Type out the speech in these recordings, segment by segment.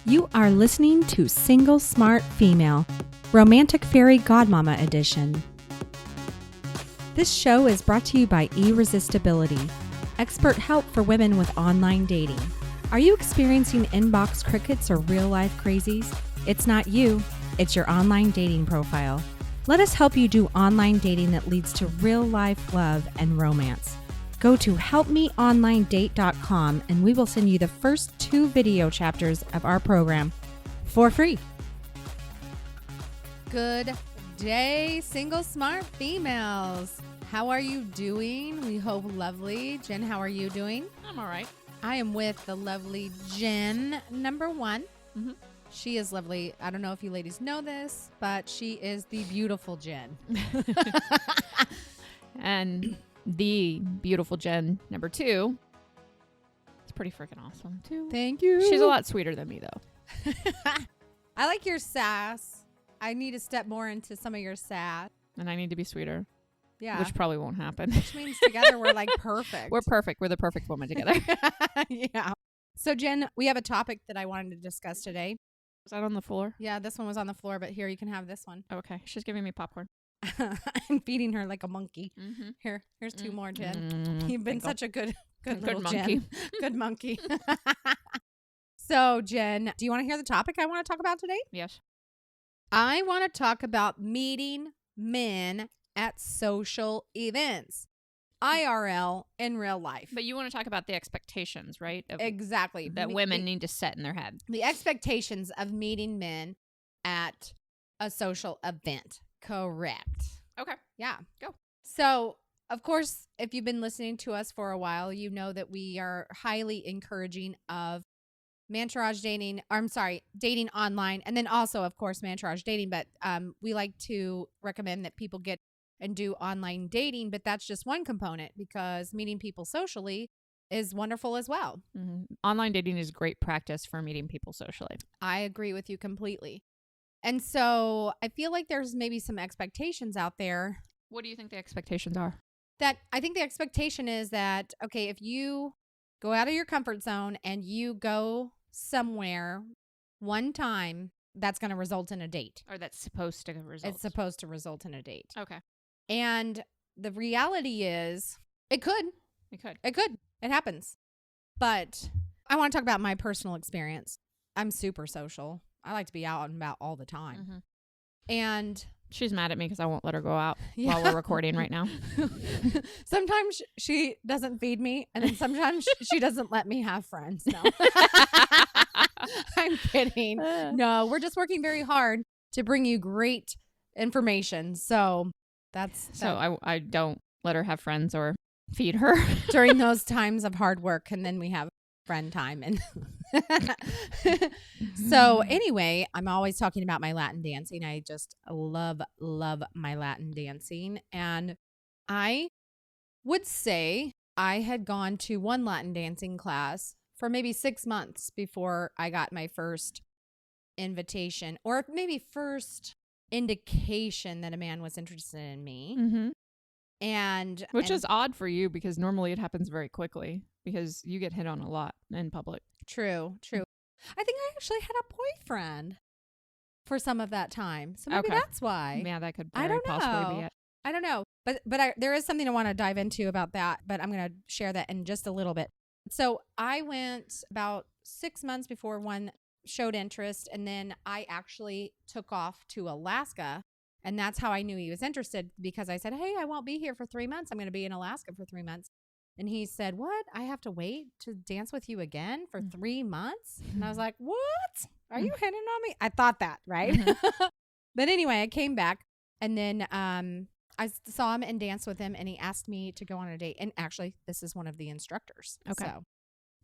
You are listening to Single Smart Female, Romantic Fairy Godmama Edition. This show is brought to you by Irresistibility, expert help for women with online dating. Are you experiencing inbox crickets or real-life crazies? It's not you, it's your online dating profile. Let us help you do online dating that leads to real-life love and romance. Go to helpmeonlinedate.com and we will send you the first 2 video chapters of our program for free. Good day, Single Smart Females. How are you doing? We hope lovely. Jen, how are you doing? I'm all right. I am with the lovely Jen, number 1. Mm-hmm. She is lovely. I don't know if you ladies know this, but she is the beautiful Jen. And the beautiful Jen, number 2. It's pretty freaking awesome, too. Thank you. She's a lot sweeter than me, though. I like your sass. I need to step more into some of your sass. And I need to be sweeter. Yeah. Which probably won't happen. Which means together we're like perfect. We're perfect. We're the perfect woman together. Yeah. So, Jen, we have a topic that I wanted to discuss today. Was that on the floor? Yeah, this one was on the floor, but here, you can have this one. Oh, okay. She's giving me popcorn. I'm feeding her like a monkey. Mm-hmm. Here's 2 more, Jen. You've been such a good little monkey. Jen. Good monkey. So, Jen, do you want to hear the topic I want to talk about today? Yes. I want to talk about meeting men at social events, IRL, in real life. But you want to talk about the expectations, right? Exactly. That women need to set in their head. The expectations of meeting men at a social event. Correct. Okay. Yeah. Go. So, of course, if you've been listening to us for a while, you know that we are highly encouraging of Mantourage dating. Dating online. And then also, of course, Mantourage dating. But we like to recommend that people get and do online dating. But that's just one component, because meeting people socially is wonderful as well. Mm-hmm. Online dating is great practice for meeting people socially. I agree with you completely. And so I feel like there's maybe some expectations out there. What do you think the expectations are? That I think the expectation is that, okay, if you go out of your comfort zone and you go somewhere one time, that's going to result in a date. Or that's supposed to result. It's supposed to result in a date. Okay. And the reality is it could. It could. It could. It happens. But I want to talk about my personal experience. I'm super social. I like to be out and about all the time. Mm-hmm. And she's mad at me because I won't let her go out while we're recording right now. Sometimes she doesn't feed me, and then sometimes she doesn't let me have friends. No. I'm kidding. No, we're just working very hard to bring you great information. So I don't let her have friends or feed her during those times of hard work, and then we have friend time. And so anyway, I'm always talking about my Latin dancing. I just love my Latin dancing. And I would say I had gone to one Latin dancing class for maybe 6 months before I got my first invitation, or maybe first indication that a man was interested in me. Mm-hmm. Which And is odd for you, because normally it happens very quickly, because you get hit on a lot in public. True. I think I actually had a boyfriend for some of that time. So maybe Okay. that's why. Yeah, that could I very don't possibly know. be it. I don't know. But there is something I want to dive into about that, but I'm going to share that in just a little bit. So I went about 6 months before one showed interest, and then I actually took off to Alaska. And that's how I knew he was interested, because I said, hey, I won't be here for 3 months. I'm going to be in Alaska for 3 months. And he said, what? I have to wait to dance with you again for 3 months? And I was like, what? Are you hitting on me? I thought that, right? Mm-hmm. But anyway, I came back, and then I saw him and danced with him, and he asked me to go on a date. And actually, this is one of the instructors. Okay.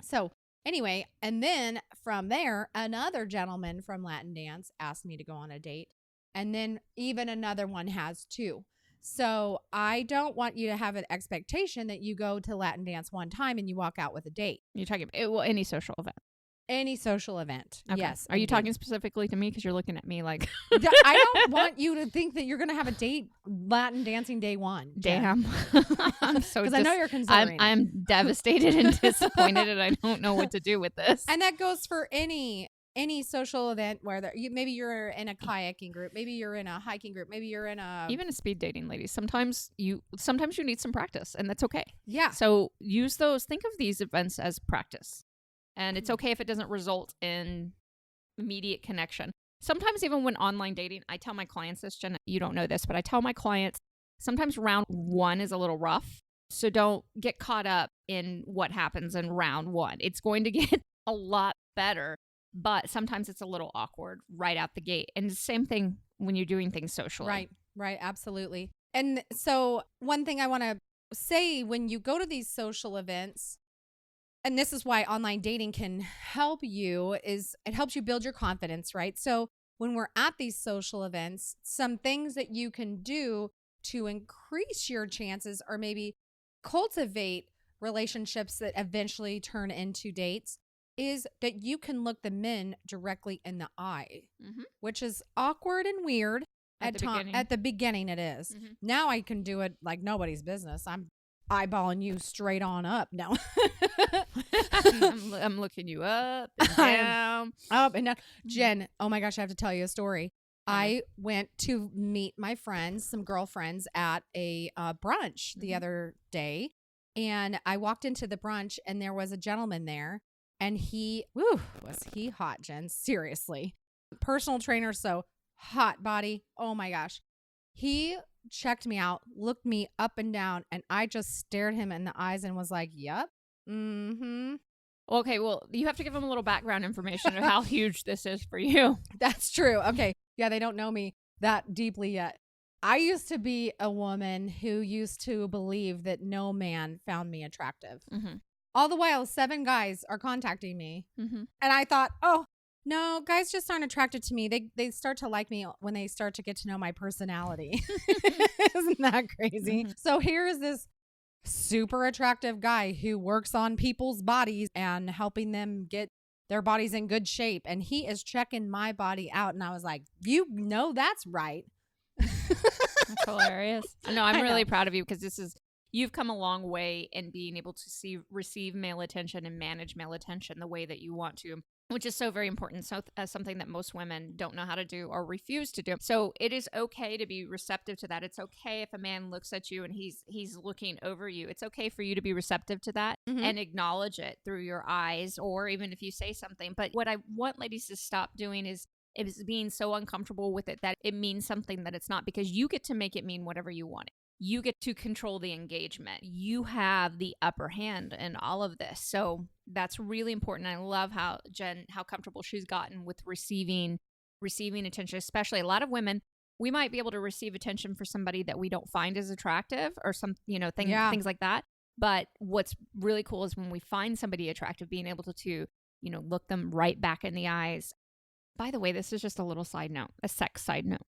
So anyway, and then from there, another gentleman from Latin dance asked me to go on a date. And then even another one has too. So I don't want you to have an expectation that you go to Latin dance one time and you walk out with a date. You're talking about any social event. Any social event. Okay. Yes. Are you talking specifically to me? Because you're looking at me like... I don't want you to think that you're going to have a date Latin dancing day one. Damn. I'm so because I know you're considering I'm devastated and disappointed, and I don't know what to do with this. And that goes for any any social event where maybe you're in a kayaking group, maybe you're in a hiking group, maybe you're in a Even a speed dating, ladies. Sometimes you need some practice, and that's okay. yeah. So use those. Think of these events as practice, and it's okay if it doesn't result in immediate connection. Sometimes even when online dating, I tell my clients this, Jen, you don't know this, but I tell my clients sometimes round 1 is a little rough. So don't get caught up in what happens in round 1. It's going to get a lot better, but sometimes it's a little awkward right out the gate. And the same thing when you're doing things socially. Right. Absolutely. And so one thing I want to say, when you go to these social events, and this is why online dating can help you, is it helps you build your confidence, right? So when we're at these social events, some things that you can do to increase your chances, or maybe cultivate relationships that eventually turn into dates, is that you can look the men directly in the eye, which is awkward and weird at the beginning. It is. Now I can do it like nobody's business. I'm eyeballing you straight on up. No. I'm looking you up and down. Up and down. Jen, oh my gosh, I have to tell you a story. I went to meet my friends, some girlfriends, at a brunch the other day. And I walked into the brunch and there was a gentleman there. And was he hot, Jen? Seriously. Personal trainer, so hot body. Oh my gosh. He checked me out, looked me up and down, and I just stared him in the eyes and was like, yep. Okay, well, you have to give them a little background information of how huge this is for you. That's true. Okay. Yeah, they don't know me that deeply yet. I used to be a woman who used to believe that no man found me attractive. All the while, 7 guys are contacting me. And I thought, oh, no, guys just aren't attracted to me. They start to like me when they start to get to know my personality. Isn't that crazy? So here is this super attractive guy who works on people's bodies and helping them get their bodies in good shape. And he is checking my body out. And I was like, you know, that's right. That's hilarious. No, I'm really proud of you, because you've come a long way in being able to receive male attention and manage male attention the way that you want to, which is so very important. So something that most women don't know how to do or refuse to do. So it is okay to be receptive to that. It's okay if a man looks at you and he's looking over you. It's okay for you to be receptive to that and acknowledge it through your eyes, or even if you say something. But what I want ladies to stop doing is being so uncomfortable with it that it means something that it's not, because you get to make it mean whatever you want it. You get to control the engagement. You have the upper hand in all of this. So that's really important. I love how comfortable she's gotten with receiving attention, especially a lot of women. We might be able to receive attention for somebody that we don't find as attractive, or some, things like that. But what's really cool is when we find somebody attractive, being able to look them right back in the eyes. By the way, this is just a little side note, a sex side note.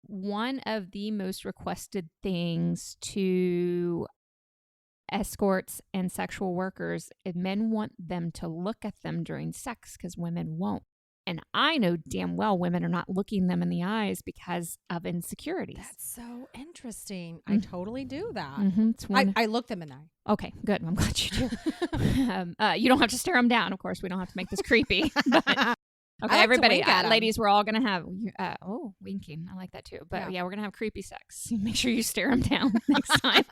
One of the most requested things to escorts and sexual workers is men want them to look at them during sex, because women won't. And I know damn well women are not looking them in the eyes because of insecurities. That's so interesting. I totally do that. I look them in the eye. Okay, good. I'm glad you do. You don't have to stare them down. Of course, we don't have to make this creepy. But okay, everybody, ladies, we're all going to have, winking. I like that too. But yeah, we're going to have creepy sex. Make sure you stare them down next time.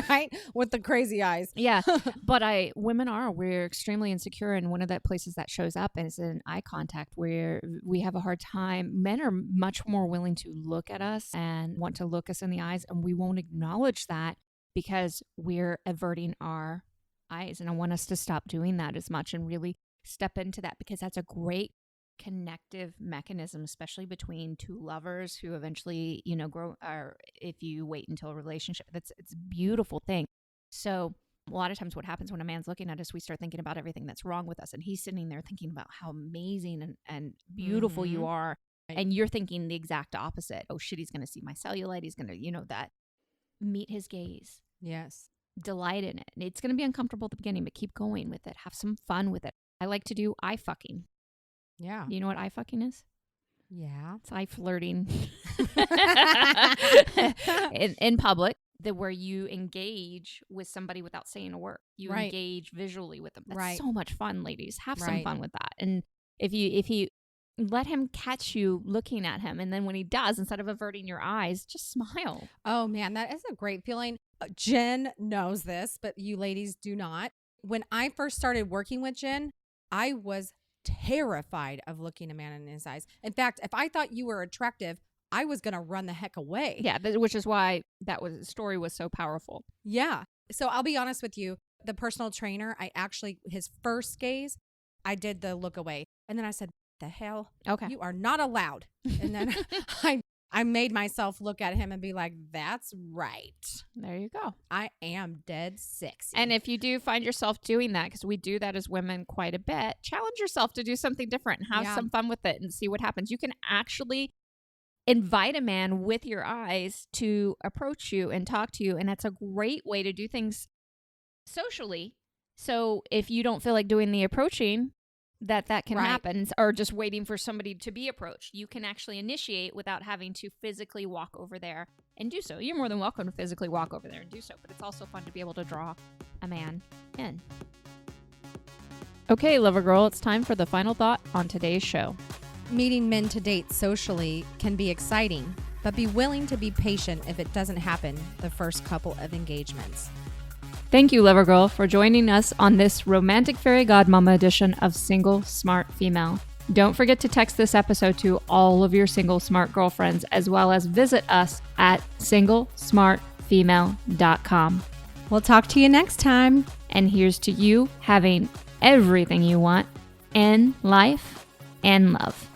Right? With the crazy eyes. Yeah. But we're extremely insecure. And one of the places that shows up is in eye contact, where we have a hard time. Men are much more willing to look at us and want to look us in the eyes. And we won't acknowledge that because we're averting our eyes. And I want us to stop doing that as much and really step into that, because that's a great connective mechanism, especially between two lovers who eventually, grow, or if you wait until a relationship. It's a beautiful thing. So a lot of times what happens when a man's looking at us, we start thinking about everything that's wrong with us, and he's sitting there thinking about how amazing and beautiful you are. And you're thinking the exact opposite. Oh shit, he's going to see my cellulite. He's going to, that. Meet his gaze. Yes. Delight in it. It's going to be uncomfortable at the beginning, but keep going with it. Have some fun with it. I like to do eye fucking. Yeah. You know what eye fucking is? Yeah. It's eye flirting in public, where you engage with somebody without saying a word. You engage visually with them. That's so much fun, ladies. Have some fun with that. And if you let him catch you looking at him, and then when he does, instead of averting your eyes, just smile. Oh man, that is a great feeling. Jen knows this, but you ladies do not. When I first started working with Jen, I was terrified of looking a man in his eyes. In fact, if I thought you were attractive, I was going to run the heck away. Yeah, which is why the story was so powerful. Yeah. So I'll be honest with you. The personal trainer, his first gaze, I did the look away. And then I said, the hell? Okay. You are not allowed. And then I made myself look at him and be like, that's right. There you go. I am dead sexy. And if you do find yourself doing that, because we do that as women quite a bit, challenge yourself to do something different and have some fun with it and see what happens. You can actually invite a man with your eyes to approach you and talk to you. And that's a great way to do things socially. So if you don't feel like doing the approaching, that can happen, or just waiting for somebody to be approached, you can actually initiate without having to physically walk over there and do so. You're more than welcome to physically walk over there and do so, but it's also fun to be able to draw a man in. Okay, Lover Girl, it's time for the final thought on today's show. Meeting men to date socially can be exciting, but be willing to be patient if it doesn't happen the first couple of engagements. Thank you, Lover Girl, for joining us on this romantic fairy godmama edition of Single Smart Female. Don't forget to text this episode to all of your single smart girlfriends, as well as visit us at singlesmartfemale.com. We'll talk to you next time. And here's to you having everything you want in life and love.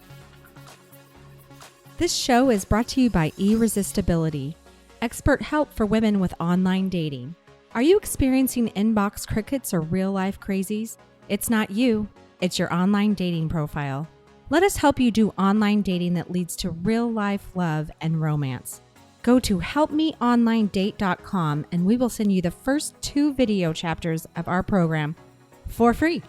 This show is brought to you by Irresistibility, expert help for women with online dating. Are you experiencing inbox crickets or real-life crazies? It's not you, it's your online dating profile. Let us help you do online dating that leads to real-life love and romance. Go to helpmeonlinedate.com and we will send you the first 2 video chapters of our program for free.